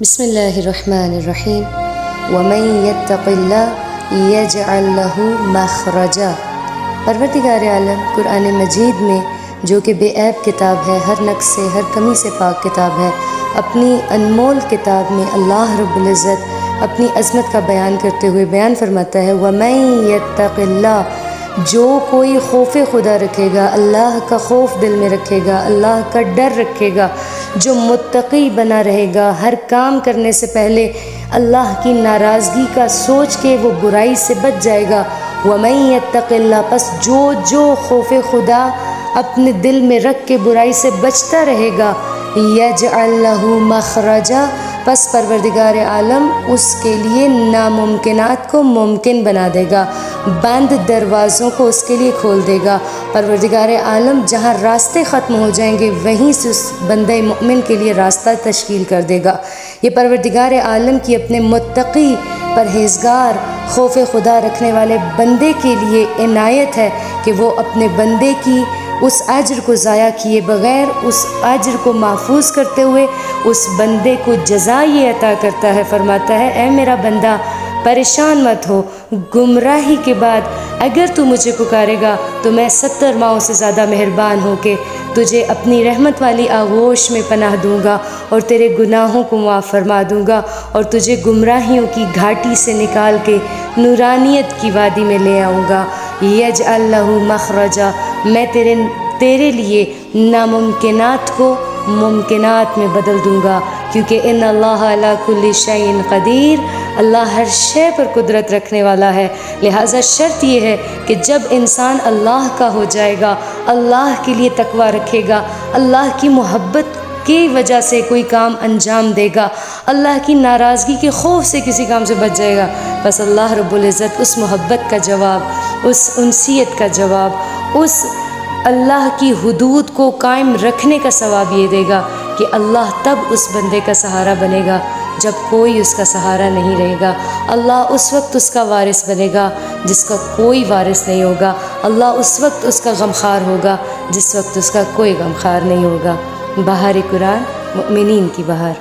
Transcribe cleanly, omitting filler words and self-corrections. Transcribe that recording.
بسم اللہ الرحمن الرحیم ومن یتق اللہ یجعل لہ مخرجا۔ پروردگار عالم قرآن مجید میں جو کہ بے عیب کتاب ہے، ہر نقص سے ہر کمی سے پاک کتاب ہے، اپنی انمول کتاب میں اللہ رب العزت اپنی عظمت کا بیان کرتے ہوئے بیان فرماتا ہے ومن یتق اللہ، جو کوئی خوف خدا رکھے گا، اللہ کا خوف دل میں رکھے گا، اللہ کا ڈر رکھے گا، جو متقی بنا رہے گا، ہر کام کرنے سے پہلے اللہ کی ناراضگی کا سوچ کے وہ برائی سے بچ جائے گا۔ وَمَن يَتَّقِ اللَّهَ، پس جو خوف خدا اپنے دل میں رکھ کے برائی سے بچتا رہے گا، يَجْعَلْ لَهُ مَخْرَجًا، پس پروردگار عالم اس کے لیے ناممکنات کو ممکن بنا دے گا، بند دروازوں کو اس کے لیے کھول دے گا۔ پروردگار عالم جہاں راستے ختم ہو جائیں گے وہیں سے اس بندہ مؤمن کے لیے راستہ تشکیل کر دے گا۔ یہ پروردگار عالم کی اپنے متقی، پرہیزگار، خوف خدا رکھنے والے بندے کے لیے عنایت ہے کہ وہ اپنے بندے کی اس اجر کو ضائع کیے بغیر، اس اجر کو محفوظ کرتے ہوئے اس بندے کو جزا یہ عطا کرتا ہے۔ فرماتا ہے اے میرا بندہ پریشان مت ہو، گمراہی کے بعد اگر تو مجھے پکارے گا تو میں 70 ماہوں سے زیادہ مہربان ہو کے تجھے اپنی رحمت والی آغوش میں پناہ دوں گا اور تیرے گناہوں کو معاف فرما دوں گا اور تجھے گمراہیوں کی گھاٹی سے نکال کے نورانیت کی وادی میں لے آؤں گا۔ یجعل لہ مخرجا، میں تیرے لیے ناممکنات کو ممکنات میں بدل دوں گا، کیونکہ ان اللہ علی کل شیء قدیر، اللہ ہر شے پر قدرت رکھنے والا ہے۔ لہٰذا شرط یہ ہے کہ جب انسان اللہ کا ہو جائے گا، اللہ کے لیے تقوی رکھے گا، اللہ کی محبت کی وجہ سے کوئی کام انجام دے گا، اللہ کی ناراضگی کے خوف سے کسی کام سے بچ جائے گا، بس اللہ رب العزت اس محبت کا جواب، اس انسیت کا جواب، اس اللہ کی حدود کو قائم رکھنے کا ثواب یہ دے گا کہ اللہ تب اس بندے کا سہارا بنے گا جب کوئی اس کا سہارا نہیں رہے گا۔ اللہ اس وقت اس کا وارث بنے گا جس کا کوئی وارث نہیں ہوگا۔ اللہ اس وقت اس کا غمخوار ہوگا جس وقت اس کا کوئی غمخوار نہیں ہوگا۔ بہار قرآن، مؤمنین کی بہار۔